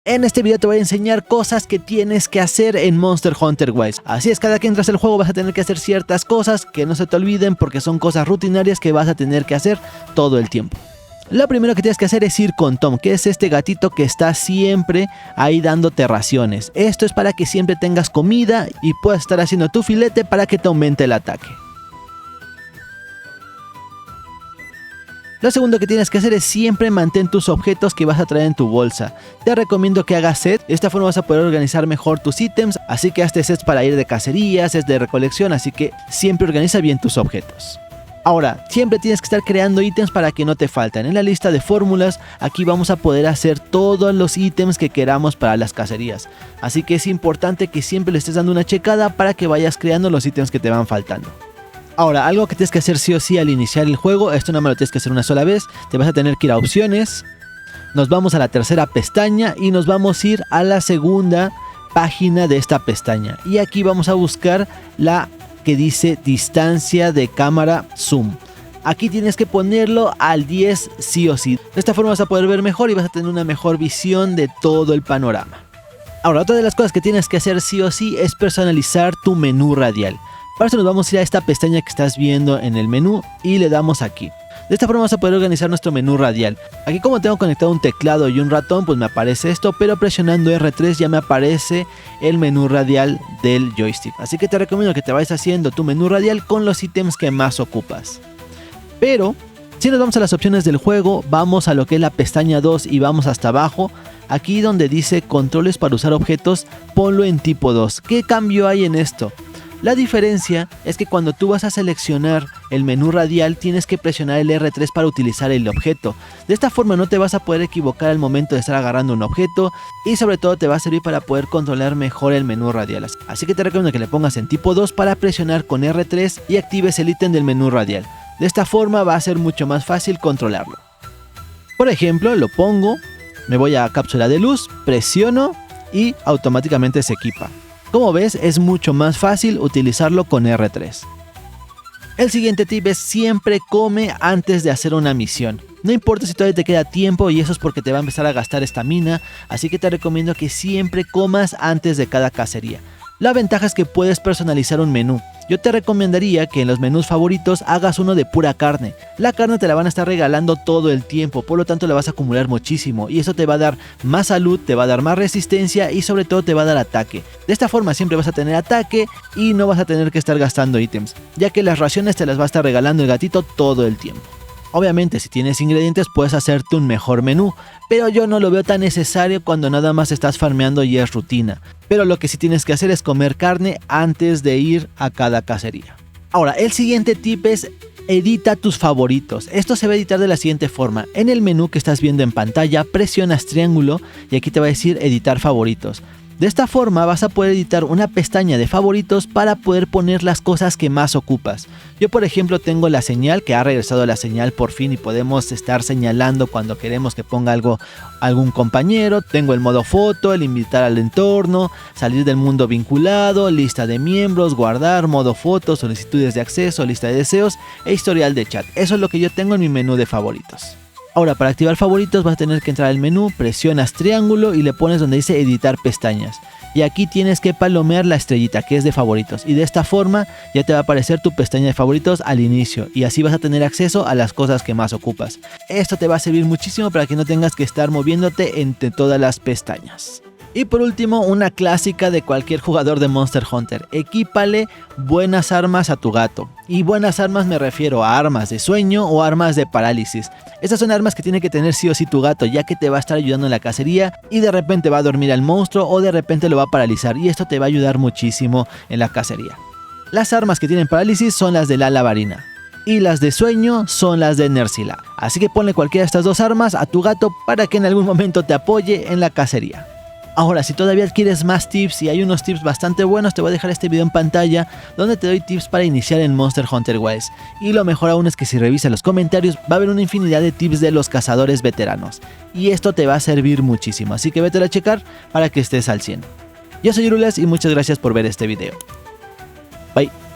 En este video te voy a enseñar cosas que tienes que hacer en Monster Hunter Wilds. Así es, cada que entras al juego vas a tener que hacer ciertas cosas que no se te olviden porque son cosas rutinarias que vas a tener que hacer todo el tiempo. Lo primero que tienes que hacer es ir con Tom, que es este gatito que está siempre ahí dándote raciones. Esto es para que siempre tengas comida y puedas estar haciendo tu filete para que te aumente el ataque. Lo segundo que tienes que hacer es siempre mantén tus objetos que vas a traer en tu bolsa. Te recomiendo que hagas set, de esta forma vas a poder organizar mejor tus ítems, así que hazte sets para ir de cacería, sets de recolección, así que siempre organiza bien tus objetos. Ahora, siempre tienes que estar creando ítems para que no te falten. En la lista de fórmulas, aquí vamos a poder hacer todos los ítems que queramos para las cacerías. Así que es importante que siempre le estés dando una checada para que vayas creando los ítems que te van faltando. Ahora, algo que tienes que hacer sí o sí al iniciar el juego, esto nada más lo tienes que hacer una sola vez, te vas a tener que ir a opciones, nos vamos a la tercera pestaña y nos vamos a ir a la segunda página de esta pestaña. Y aquí vamos a buscar la que dice distancia de cámara zoom. Aquí tienes que ponerlo al 10 sí o sí. De esta forma vas a poder ver mejor y vas a tener una mejor visión de todo el panorama. Ahora, otra de las cosas que tienes que hacer sí o sí es personalizar tu menú radial. Para eso nos vamos a ir a esta pestaña que estás viendo en el menú y le damos aquí. De esta forma vamos a poder organizar nuestro menú radial. Aquí como tengo conectado un teclado y un ratón, pues me aparece esto, pero presionando R3 ya me aparece el menú radial del joystick. Así que te recomiendo que te vayas haciendo tu menú radial con los ítems que más ocupas. Pero si nos vamos a las opciones del juego, vamos a lo que es la pestaña 2 y vamos hasta abajo. Aquí donde dice controles para usar objetos, ponlo en tipo 2. ¿Qué cambio hay en esto? La diferencia es que cuando tú vas a seleccionar el menú radial tienes que presionar el R3 para utilizar el objeto. De esta forma no te vas a poder equivocar al momento de estar agarrando un objeto y sobre todo te va a servir para poder controlar mejor el menú radial. Así que te recomiendo que le pongas en tipo 2 para presionar con R3 y actives el ítem del menú radial. De esta forma va a ser mucho más fácil controlarlo. Por ejemplo, lo pongo, me voy a cápsula de luz, presiono y automáticamente se equipa. Como ves, es mucho más fácil utilizarlo con R3. El siguiente tip es siempre come antes de hacer una misión. No importa si todavía te queda tiempo y eso es porque te va a empezar a gastar estamina, así que te recomiendo que siempre comas antes de cada cacería. La ventaja es que puedes personalizar un menú. Yo te recomendaría que en los menús favoritos hagas uno de pura carne. La carne te la van a estar regalando todo el tiempo, por lo tanto la vas a acumular muchísimo y eso te va a dar más salud, te va a dar más resistencia y sobre todo te va a dar ataque. De esta forma siempre vas a tener ataque y no vas a tener que estar gastando ítems, ya que las raciones te las va a estar regalando el gatito todo el tiempo. Obviamente si tienes ingredientes puedes hacerte un mejor menú, pero yo no lo veo tan necesario cuando nada más estás farmeando y es rutina. Pero lo que sí tienes que hacer es comer carne antes de ir a cada cacería. Ahora, el siguiente tip es edita tus favoritos. Esto se va a editar de la siguiente forma. En el menú que estás viendo en pantalla presionas triángulo y aquí te va a decir editar favoritos. De esta forma vas a poder editar una pestaña de favoritos para poder poner las cosas que más ocupas. Yo por ejemplo tengo la señal, que ha regresado la señal por fin y podemos estar señalando cuando queremos que ponga algo algún compañero. Tengo el modo foto, el invitar al entorno, salir del mundo vinculado, lista de miembros, guardar, modo foto, solicitudes de acceso, lista de deseos e historial de chat. Eso es lo que yo tengo en mi menú de favoritos. Ahora, para activar favoritos vas a tener que entrar al menú, presionas triángulo y le pones donde dice editar pestañas. Y aquí tienes que palomear la estrellita que es de favoritos. Y de esta forma ya te va a aparecer tu pestaña de favoritos al inicio. Y así vas a tener acceso a las cosas que más ocupas. Esto te va a servir muchísimo para que no tengas que estar moviéndote entre todas las pestañas. Y por último, una clásica de cualquier jugador de Monster Hunter. Equípale buenas armas a tu gato. Y buenas armas me refiero a armas de sueño o armas de parálisis. Estas son armas que tiene que tener sí o sí tu gato, ya que te va a estar ayudando en la cacería y de repente va a dormir al monstruo o de repente lo va a paralizar. Y esto te va a ayudar muchísimo en la cacería. Las armas que tienen parálisis son las de la Lavarina. Y las de sueño son las de Nerscylla. Así que ponle cualquiera de estas dos armas a tu gato para que en algún momento te apoye en la cacería. Ahora, si todavía quieres más tips y hay unos tips bastante buenos, te voy a dejar este video en pantalla donde te doy tips para iniciar en Monster Hunter Wilds. Y lo mejor aún es que si revisas los comentarios va a haber una infinidad de tips de los cazadores veteranos. Y esto te va a servir muchísimo, así que vete a checar para que estés al 100. Yo soy Irulas y muchas gracias por ver este video. Bye.